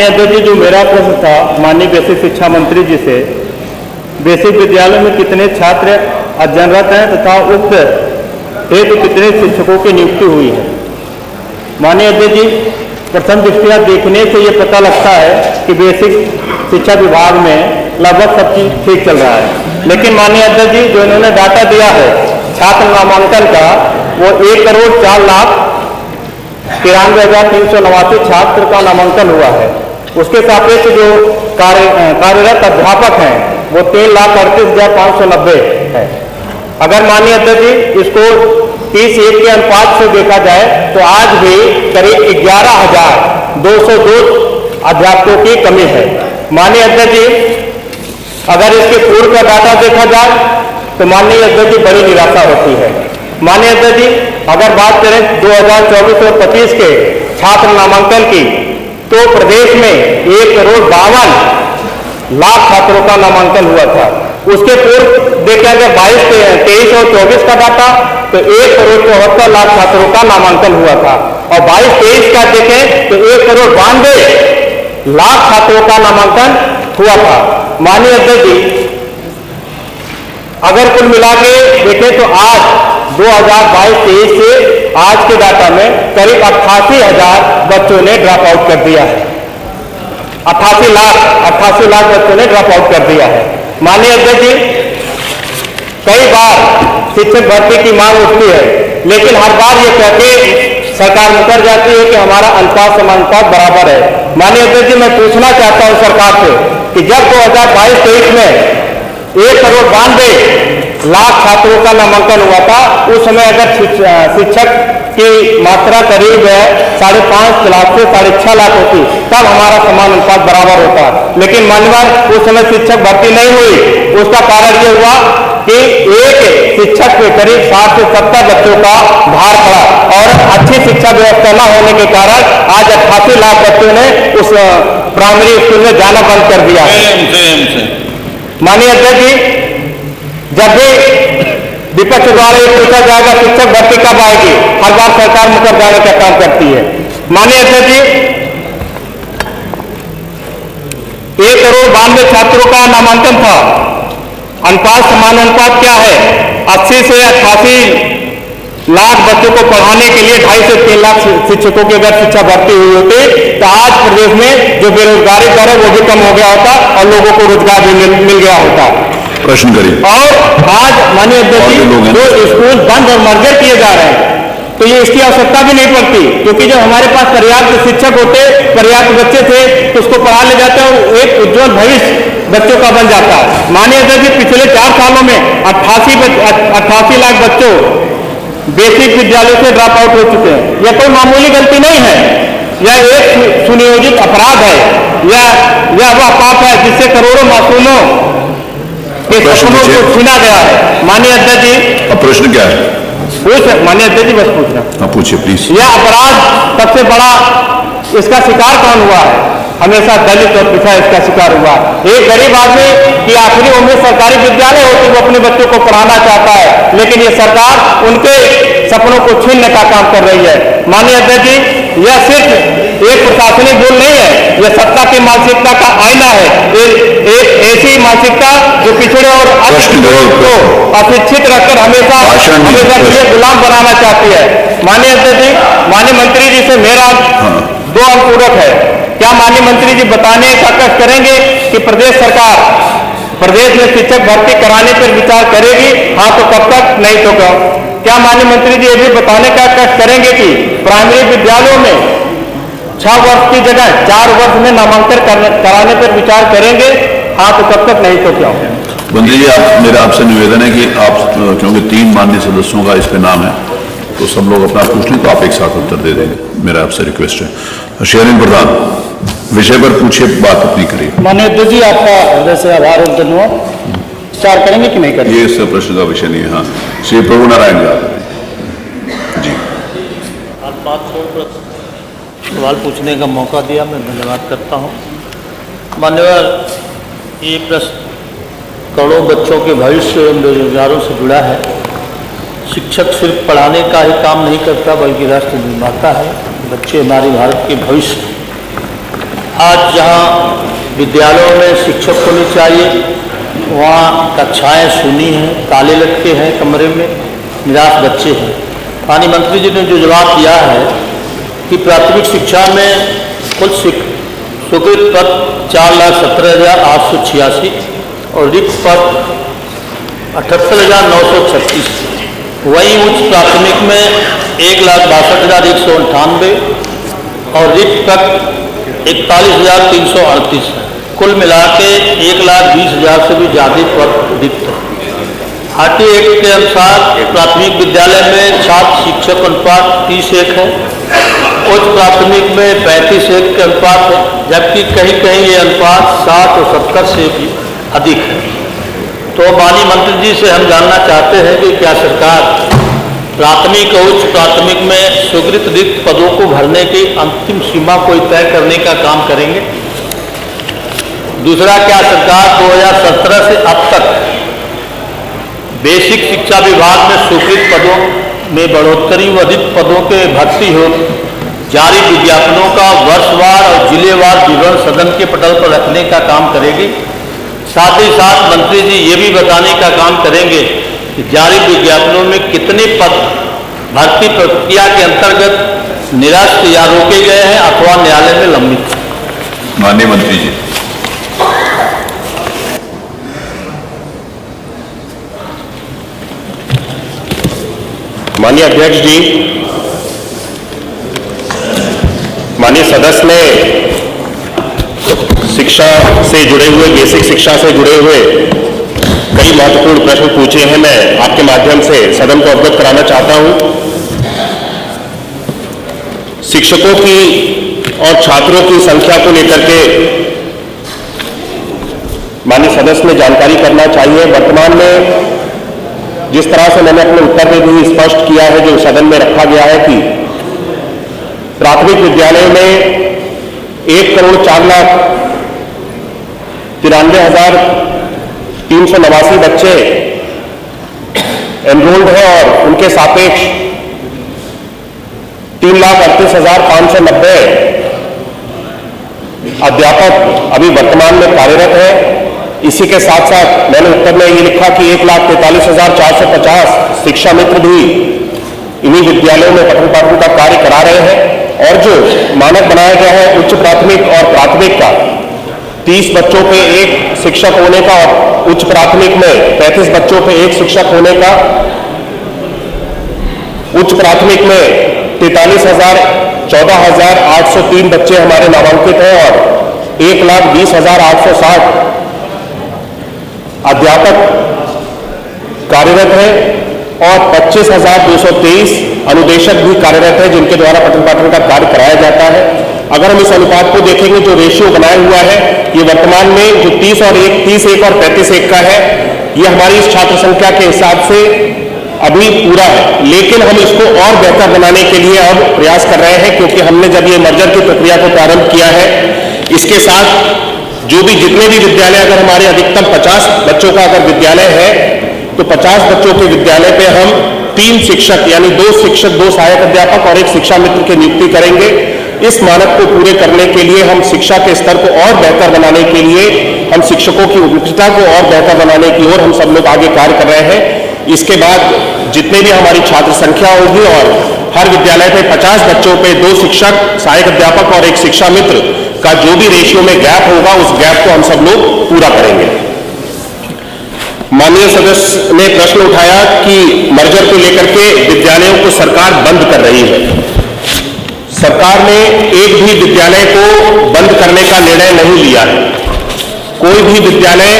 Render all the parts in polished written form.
अध्यक्ष जी, जो मेरा प्रश्न था माननीय बेसिक शिक्षा मंत्री जी से, बेसिक विद्यालय में कितने छात्र अध्ययनरत हैं तथा उक्त हेतु कितने शिक्षकों की नियुक्ति हुई है। माननीय अध्यक्ष जी, प्रथम दृष्टया देखने से ये पता लगता है कि बेसिक शिक्षा विभाग में लगभग सब चीज ठीक चल रहा है, लेकिन माननीय अध्यक्ष जी जो इन्होंने डाटा दिया है छात्र नामांकन का, वो 1,04,93,389 छात्र का नामांकन हुआ है। उसके सापेक्ष जो कार्यरत अध्यापक हैं वो 3,38,590 है। अगर माननीय अध्यक्ष जी इसको 30:1 के अनुपात से देखा जाए तो आज भी करीब 11,202 अध्यापकों की कमी है। माननीय अध्यक्ष जी, अगर इसके पूर्व का डाटा देखा जाए तो माननीय अध्यक्ष जी बड़ी निराशा होती है। माननीय अध्यक्ष जी, अगर बात करें 2024 और 25 के छात्र नामांकन की, तो प्रदेश में 1,52,00,000 छात्रों का नामांकन हुआ था। उसके पूर्व देखा गया 22-23 और 24 का डाटा तो 1,74,00,000 छात्रों का नामांकन हुआ था, और 22-23 का देखें तो 1,92,00,000 छात्रों का नामांकन हुआ था। माननीय अध्यक्ष जी, अगर कुल मिला के देखें तो आज 2022-23 से आज के डाटा में करीब 88,000 बच्चों ने ड्रॉप आउट कर दिया है। 88 लाख बच्चों ने ड्रॉप आउट कर दिया है। माननीय अध्यक्ष जी, कई बार शिक्षक भर्ती की मांग उठती है, लेकिन हर बार ये कहते सरकार मुकर जाती है कि हमारा अनुपात समानुपात बराबर है। माननीय अध्यक्ष जी, मैं पूछना चाहता हूं सरकार से कि जब 2022-23 में 1,92,00,000 छात्रों का नामांकन हुआ था, उस समय अगर शिक्षक की मात्रा करीब 5.5 लाख से 6.5 लाख होती तब हमारा समान अनुपात बराबर होता, लेकिन मान्यवर उस समय शिक्षक भर्ती नहीं हुई। उसका कारण ये हुआ कि एक शिक्षक पे करीब 60 से 70 बच्चों का भार पड़ा, और अच्छी शिक्षा व्यवस्था न होने के कारण आज 88 लाख बच्चों ने उस प्राइमरी स्कूल में जाना बंद कर दिया है। माननीय अध्यक्ष जी, जब भी विपक्ष द्वारा ये पूछा जाएगा शिक्षक भर्ती कब आएगी, हर बार सरकार मुकर जाने का काम करती है। माननीय अध्यक्ष जी, 1,92,00,000 छात्रों का नामांकन था। अनुपात समानुपात क्या है? 80 से 88 लाख बच्चों को पढ़ाने के लिए 2.5 से 3 लाख शिक्षकों की अगर शिक्षा भर्ती हुई होती तो आज प्रदेश में जो बेरोजगारी दर है वो भी कम हो गया होता और लोगों को रोजगार भी मिल गया होता। प्रश्न करिए। और आज माननीय अध्यक्ष जी, जो स्कूल बंद और मर्जर किए जा रहे हैं तो ये इसकी आवश्यकता भी नहीं पड़ती, क्योंकि जब हमारे पास पर्याप्त शिक्षक होते, पर्याप्त बच्चे थे तो उसको पढ़ा ले जाते और एक उज्जवल भविष्य बच्चों का बन जाता। माननीय अध्यक्ष जी, पिछले 4 सालों में 88 लाख बच्चों बेसिक विद्यालय से ड्रॉप आउट हो चुके हैं। यह कोई मामूली गलती नहीं है, यह एक सुनियोजित अपराध है, यह वह पाप है जिससे करोड़ों मासूमों के सपनों को छीना गया है। माननीय अध्यक्ष जी, अब प्रश्न क्या है? माननीय अध्यक्ष जी, बस पूछना। हाँ, पूछिए प्लीज। यह अपराध सबसे बड़ा, इसका शिकार कौन हुआ है? हमेशा दलित और पिछड़ा इसका शिकार हुआ। एक गरीब आदमी की आखिरी उम्मीद सरकारी विद्यालय होती, वो अपने बच्चों को पढ़ाना चाहता है, लेकिन ये सरकार उनके सपनों को छीनने का काम कर रही है। माननीय अध्यक्ष जी, यह सिर्फ एक प्रशासनिक भूल नहीं है, यह सत्ता की मानसिकता का आईना है। एक ऐसी मानसिकता जो पिछड़े और को अशिक्षित रखकर हमेशा गुलाम बनाना चाहती है। माननीय अध्यक्ष जी, माननीय मंत्री जी से मेरा 2 अनुपूरक है। क्या माननीय मंत्री जी बताने का कष्ट करेंगे कि प्रदेश सरकार प्रदेश में शिक्षक भर्ती कराने पर विचार करेगी? हाँ तो कब तक, नहीं तो कब? क्या माननीय मंत्री जी ये भी बताने का कष्ट करेंगे कि प्राइमरी विद्यालयों में 6 वर्ष की जगह 4 वर्ष में नामांकन कराने पर विचार करेंगे? हाँ तो कब तक, नहीं तो क्या? मंत्री जी, मेरा आपसे निवेदन है कि आप, क्योंकि 3 माननीय सदस्यों का इस पे नाम है, तो सब लोग अपना पूछ लें तो आप एक साथ उत्तर दे देंगे। मेरा आपसे रिक्वेस्ट है। शेरिंग प्रधान, विषय पर पूछिए, बात अपनी करिए। माननीय अध्यक्ष जी, आपका हृदय से आभार और धन्यवाद। विचार करेंगे कि नहीं करेंगे? ये इस प्रश्न का विषय नहीं है। हाँ, श्री प्रभु नारायण जी। आप बात छोड़कर सवाल पूछने का मौका दिया, मैं धन्यवाद करता हूँ। मान्यवर, ये प्रश्न करोड़ों बच्चों के भविष्य एवं बेरोजगारों से जुड़ा है। शिक्षक सिर्फ पढ़ाने का ही काम नहीं करता, बल्कि राष्ट्र निर्माता है। बच्चे हमारे भारत के भविष्य। आज जहाँ विद्यालयों में शिक्षक होने चाहिए वहाँ कक्षाएं शून्य हैं, ताले लटके हैं कमरे में, निराश बच्चे हैं। माननीय मंत्री जी ने जो जवाब दिया है कि प्राथमिक शिक्षा में कुल स्वीकृत पद 4,17,886 और रिक्त पद 78,936, वहीं उच्च प्राथमिक में 1,62,198 और रिक्त पद 41,338 है। कुल मिला के 1,20,000 से भी ज़्यादा पद रिक्त है। आरटी एक्ट के अनुसार प्राथमिक विद्यालय में छात्र शिक्षक अनुपात 30:1 है, उच्च प्राथमिक में 35:1 के अनुपात है, जबकि कहीं कहीं ये अनुपात 60 और 70 से भी अधिक है। तो माननीय मंत्री जी से हम जानना चाहते हैं कि क्या सरकार प्राथमिक और उच्च प्राथमिक में स्वीकृत रिक्त पदों को भरने की अंतिम सीमा को तय करने का काम करेंगे। दूसरा, क्या सरकार 2017 से अब तक बेसिक शिक्षा विभाग में स्वीकृत पदों में बढ़ोतरी व रिक्त पदों के भर्ती हो जारी विज्ञापनों का वर्षवार और जिलेवार विवरण सदन के पटल पर रखने का काम करेगी। साथ ही साथ मंत्री जी ये भी बताने का काम करेंगे कि जारी विज्ञापनों में कितने पद भर्ती प्रक्रिया के अंतर्गत निरस्त या रोके गए हैं अथवा न्यायालय में लंबित। माननीय मंत्री जी। माननीय अध्यक्ष जी, माननीय सदस्य ने शिक्षा से जुड़े हुए, बेसिक शिक्षा से जुड़े हुए कई महत्वपूर्ण प्रश्न पूछे हैं। मैं आपके माध्यम से सदन को अवगत कराना चाहता हूं। शिक्षकों की और छात्रों की संख्या को लेकर के माननीय सदस्य ने जानकारी करना चाहिए। वर्तमान में जिस तरह से मैंने अपने उत्तर में भी स्पष्ट किया है, जो सदन में रखा गया है कि प्राथमिक विद्यालय में 1,04,93,389 बच्चे एनरोल्ड हैं और उनके सापेक्ष 3,38,590 अध्यापक अभी वर्तमान में कार्यरत हैं। इसी के साथ साथ मैंने उत्तर में ये लिखा कि 1,43,450 शिक्षा मित्र भी इन्हीं विद्यालयों में पठन पाठन का कार्य करा रहे हैं और जो मानक बनाया गया है उच्च प्राथमिक और प्राथमिक का 30 बच्चों पे एक शिक्षक होने का और उच्च प्राथमिक में 35 बच्चों पे एक शिक्षक होने का, उच्च प्राथमिक में 14,803 बच्चे हमारे नामांकित हैं और 1,20,860 अध्यापक कार्यरत हैं और 25,223 अनुदेशक भी कार्यरत हैं जिनके द्वारा पठन पाठन का कार्य कराया जाता है। अगर हम इस अनुपात को देखेंगे, जो रेशियो बनाया हुआ है, ये वर्तमान में जो 30 और 1 और 35:1 का है, ये हमारी इस छात्र संख्या के हिसाब से अभी पूरा है। लेकिन हम इसको और बेहतर बनाने के लिए अब प्रयास कर रहे हैं, क्योंकि हमने जब ये मर्जर की प्रक्रिया को प्रारंभ किया है, इसके साथ जो भी जितने भी विद्यालय, अगर हमारे अधिकतम 50 बच्चों का अगर विद्यालय है तो 50 बच्चों के विद्यालय पे हम 3 शिक्षक यानी 2 शिक्षक, 2 सहायक अध्यापक और 1 शिक्षा मित्र की नियुक्ति करेंगे। इस मानक को पूरे करने के लिए, हम शिक्षा के स्तर को और बेहतर बनाने के लिए, हम शिक्षकों की उपलब्धता को और बेहतर बनाने की ओर हम सब लोग आगे कार्य कर रहे हैं। इसके बाद जितने भी हमारी छात्र संख्या होगी और हर विद्यालय पे 50 बच्चों पे 2 शिक्षक, सहायक अध्यापक और 1 शिक्षा मित्र का जो भी रेशियो में गैप होगा, उस गैप को हम सब लोग पूरा करेंगे। माननीय सदस्य ने प्रश्न उठाया कि मर्जर को लेकर के विद्यालयों को सरकार बंद कर रही है। सरकार ने एक भी विद्यालय को बंद करने का निर्णय नहीं लिया है। कोई भी विद्यालय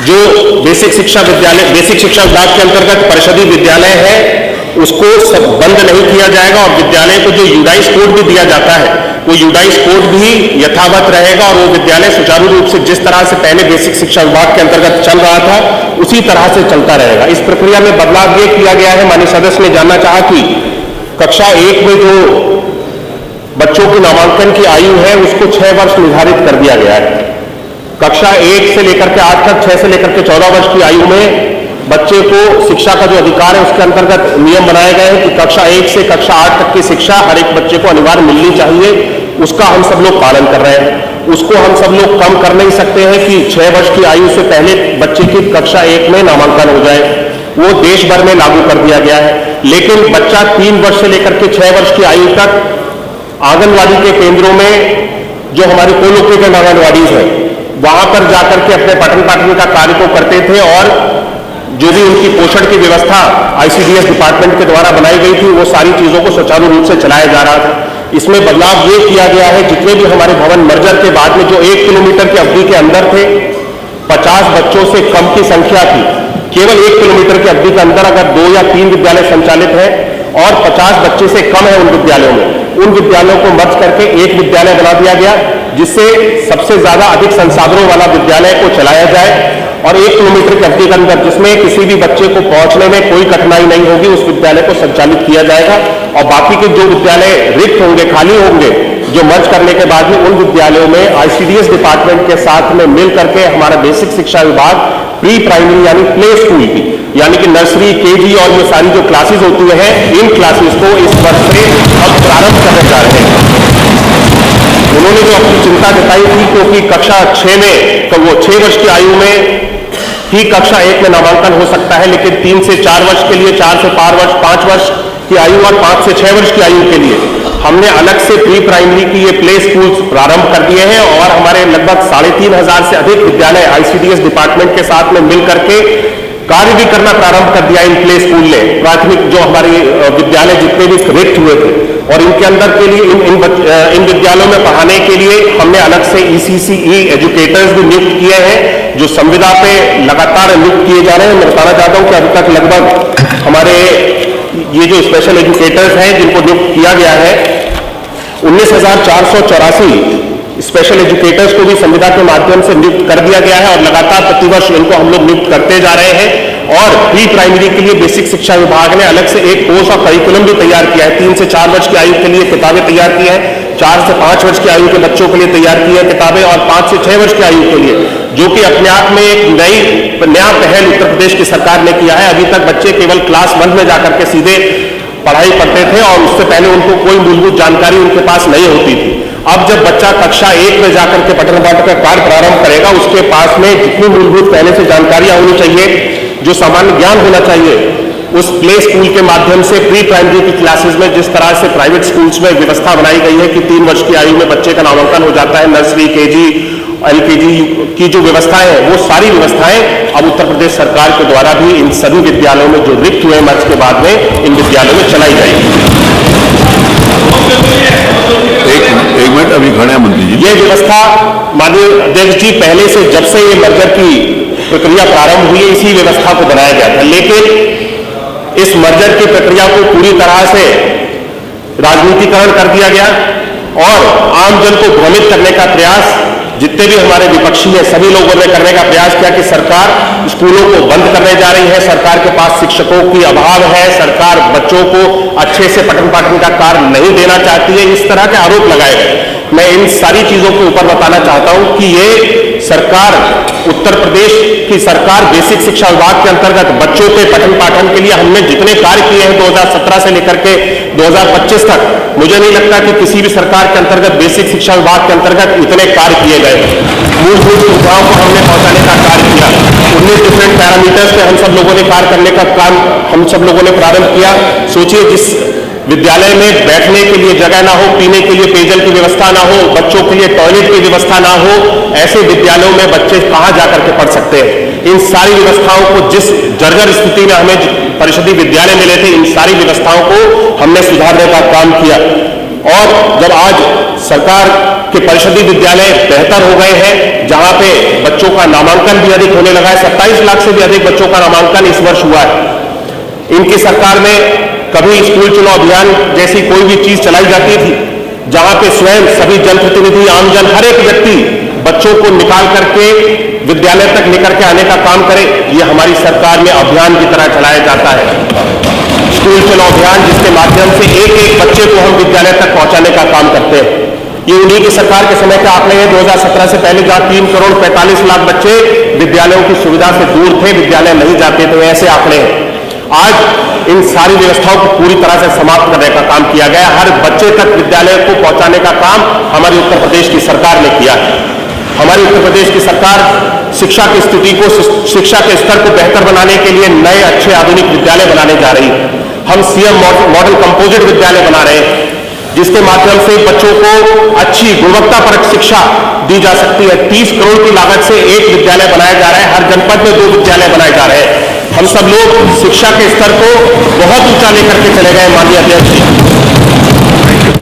जो बेसिक शिक्षा विभाग के अंतर्गत परिषदीय विद्यालय है, उसको सब बंद नहीं किया जाएगा और विद्यालय को जो यूडाइस कोड भी दिया जाता है, वो यूडाइस कोड भी यथावत रहेगा और वो विद्यालय सुचारू रूप से जिस तरह से पहले बेसिक शिक्षा विभाग के अंतर्गत चल रहा था, उसी तरह से चलता रहेगा। इस प्रक्रिया में बदलाव ये किया गया है। माननीय सदस्य ने जानना चाहा कि कक्षा 1 में जो बच्चों की नामांकन की आयु है, उसको 6 वर्ष निर्धारित कर दिया गया है। कक्षा 1 से लेकर के 8 तक, 6 से लेकर के 14 वर्ष की आयु में बच्चे को शिक्षा का जो अधिकार है, उसके अंतर्गत नियम बनाए गए हैं कि कक्षा 1 से कक्षा 8 तक की शिक्षा हर एक बच्चे को अनिवार्य मिलनी चाहिए। उसका हम सब लोग पालन कर रहे हैं। उसको हम सब लोग कम कर नहीं सकते हैं कि 6 वर्ष की आयु से पहले बच्चे की कक्षा 1 में नामांकन हो जाए, वो देश भर में लागू कर दिया गया है। लेकिन बच्चा 3 वर्ष से लेकर के 6 वर्ष की आयु तक आंगनवाड़ी के केंद्रों में, जो हमारी कोलोकेटेड आंगनवाड़ीज है, वहां पर जाकर के अपने पठन पाठन का कार्य को करते थे और जो भी उनकी पोषण की व्यवस्था आईसीडीएस डिपार्टमेंट के द्वारा बनाई गई थी, वो सारी चीजों को सुचारू रूप से चलाया जा रहा था। इसमें बदलाव ये किया गया है, जितने भी हमारे भवन मर्जर के बाद में जो 1 किलोमीटर की अवधि के अंदर थे, 50 बच्चों से कम की संख्या थी, केवल 1 किलोमीटर की अवधि के अंदर अगर 2 या 3 विद्यालय संचालित है और 50 बच्चे से कम है उन विद्यालयों में, उन विद्यालयों को मर्ज करके एक विद्यालय बना दिया गया, जिससे सबसे ज्यादा अधिक संसाधनों वाला विद्यालय को चलाया जाए और 1 किलोमीटर की अवधि के अंदर जिसमें किसी भी बच्चे को पहुंचने में कोई कठिनाई नहीं होगी, उस विद्यालय को संचालित किया जाएगा। और बाकी के जो विद्यालय रिक्त होंगे, खाली होंगे, जो मर्ज करने के बाद में उन विद्यालयों में आईसीडीएस डिपार्टमेंट के साथ में मिल करके हमारा बेसिक शिक्षा विभाग प्री प्राइमरी यानी प्ले स्कूल की, यानी कि नर्सरी, केजी और ये सारी जो क्लासेस होती है, इन क्लासेस को इस वर्ष से हम प्रारंभ करने जा रहे हैं। उन्होंने जो अपनी चिंता जताई थी, क्योंकि कक्षा 6 में, तो वो 6 वर्ष की आयु में ही कक्षा 1 में नामांकन हो सकता है, लेकिन 3 से 4 वर्ष के लिए, 4 से 5 वर्ष की आयु और 5 से 6 वर्ष की आयु के लिए हमने अलग से प्री प्राइमरी की ये प्ले स्कूल्स प्रारंभ कर दिए हैं और हमारे लगभग 3,500 से अधिक विद्यालय आईसीडीएस डिपार्टमेंट के साथ में मिल करके कार्य भी करना प्रारंभ कर दिया इन प्ले स्कूल ने। प्राथमिक जो हमारे विद्यालय जितने भी रिक्त हुए थे, और इनके अंदर के लिए इन विद्यालयों में पढ़ाने के लिए हमने अलग से ईसीसीई एजुकेटर्स भी नियुक्त किए हैं, जो संविदा पे लगातार नियुक्त किए जा रहे हैं। मैं बताना चाहता हूं कि अभी तक लगभग हमारे ये जो स्पेशल एजुकेटर्स हैं जिनको नियुक्त किया गया है, 19,484 स्पेशल एजुकेटर्स को भी संविदा के माध्यम से नियुक्त कर दिया गया है और लगातार प्रतिवर्ष इनको हम लोग नियुक्त करते जा रहे हैं। और प्री प्राइमरी के लिए बेसिक शिक्षा विभाग ने अलग से एक कोर्स और करिकुलम भी तैयार किया है। 3 से 4 वर्ष की आयु के लिए किताबें तैयार की है, 4 से 5 वर्ष की आयु के बच्चों के लिए तैयार की है किताबें, और 5 से 6 वर्ष की आयु के लिए, जो कि अपने आप में एक नया पहल उत्तर प्रदेश की सरकार ने किया है। अभी तक बच्चे केवल क्लास 1 में जाकर के सीधे पढ़ाई करते थे और उससे पहले उनको कोई मूलभूत जानकारी उनके पास नहीं होती थी। अब जब बच्चा कक्षा 1 में जाकर के पठन पाठन का कार्य प्रारंभ करेगा, उसके पास में जितनी मूलभूत पहले से जानकारियां होनी चाहिए, जो सामान्य ज्ञान होना चाहिए, उस प्ले स्कूल के माध्यम से प्री प्राइमरी की क्लासेस में जिस तरह से प्राइवेट स्कूल्स में व्यवस्था बनाई गई है कि 3 वर्ष की आयु में बच्चे का नामांकन हो जाता है, नर्सरी, केजी, एलकेजी की जो व्यवस्थाएं हैं, वो सारी व्यवस्थाएं अब उत्तर प्रदेश सरकार के द्वारा भी इन सभी विद्यालयों में जो रिक्त हुए मर्ज के बाद में इन विद्यालयों में चलाई जाएगी। एक मिनट, अभी खड़े हैं मंत्री जी। ये व्यवस्था माननीय अध्यक्ष जी, पहले से जब से ये मर्जर की प्रक्रिया प्रारंभ हुई, इसी व्यवस्था को बनाया गया था, लेकिन इस मर्जर की प्रक्रिया को पूरी तरह से राजनीतिकरण कर दिया गया और आमजन को भ्रमित करने का प्रयास जितने भी हमारे विपक्षी हैं सभी लोगों ने करने का प्रयास किया कि सरकार स्कूलों को बंद करने जा रही है, सरकार के पास शिक्षकों की अभाव है, सरकार बच्चों को अच्छे से पठन पाठन का कार्य नहीं देना चाहती है, इस तरह के आरोप लगाए गए। मैं इन सारी चीजों के ऊपर बताना चाहता हूं कि ये सरकार, उत्तर प्रदेश की सरकार बेसिक शिक्षा विभाग के अंतर्गत बच्चों के पठन पाठन के लिए हमने जितने कार्य किए हैं 2017 से लेकर के 2025 तक, मुझे नहीं लगता कि किसी भी सरकार के अंतर्गत बेसिक शिक्षा विभाग के अंतर्गत इतने कार्य किए गए हैं। मूलभूत सुविधाओं को हमने पहुंचाने का कार्य किया, 19 डिफरेंट पैरामीटर्स पे हम सब लोगों ने कार्य करने का काम हम सब लोगों ने प्रारंभ किया। सोचिए, जिस विद्यालय में बैठने के लिए जगह ना हो, पीने के लिए पेयजल की व्यवस्था ना हो, बच्चों के लिए टॉयलेट की व्यवस्था ना हो, ऐसे विद्यालयों में बच्चे कहां जाकर के पढ़ सकते हैं। इन सारी व्यवस्थाओं को, जिस जर्जर स्थिति में हमें परिषदीय विद्यालय मिले थे, इन सारी व्यवस्थाओं को हमने सुधारने का काम किया। और जब आज सरकार के परिषदीय विद्यालय बेहतर हो गए हैं, जहां पे बच्चों का नामांकन भी अधिक होने लगा है, 27 लाख से भी अधिक बच्चों का नामांकन इस वर्ष हुआ है। इनकी सरकार में कभी स्कूल चुनाव अभियान जैसी कोई भी चीज चलाई जाती थी, जहां पे स्वयं सभी जनप्रतिनिधि, आमजन, हर एक व्यक्ति बच्चों को निकाल करके विद्यालय तक लेकर के आने का काम करे, ये हमारी सरकार में अभियान की तरह चलाया जाता है। स्कूल चुनाव अभियान, जिसके माध्यम से एक एक बच्चे को हम विद्यालय तक पहुंचाने का काम करते हैं। ये उन्हीं की सरकार के समय के आंकड़े हैं। 2017 से पहले जहां 3,45,00,000 बच्चे विद्यालयों की सुविधा से दूर थे, विद्यालय नहीं जाते थे, ऐसे आंकड़े हैं। आज इन सारी व्यवस्थाओं को पूरी तरह से समाप्त करने का काम किया गया। हर बच्चे तक विद्यालय को पहुंचाने का काम हमारी उत्तर प्रदेश की सरकार ने किया है। हमारी उत्तर प्रदेश की सरकार शिक्षा की स्थिति को, शिक्षा के स्तर को बेहतर बनाने के लिए नए अच्छे आधुनिक विद्यालय बनाने जा रही है। हम सीएम मॉडल कंपोजिट विद्यालय बना रहे हैं, जिसके माध्यम से बच्चों को अच्छी गुणवत्तापरक शिक्षा दी जा सकती है। 30 करोड़ की लागत से एक विद्यालय बनाया जा रहा है, हर जनपद में 2 विद्यालय बनाए जा रहे हैं। हम सब लोग शिक्षा के स्तर को बहुत ऊंचा लेकर के चले गए माननीय अध्यक्ष जी।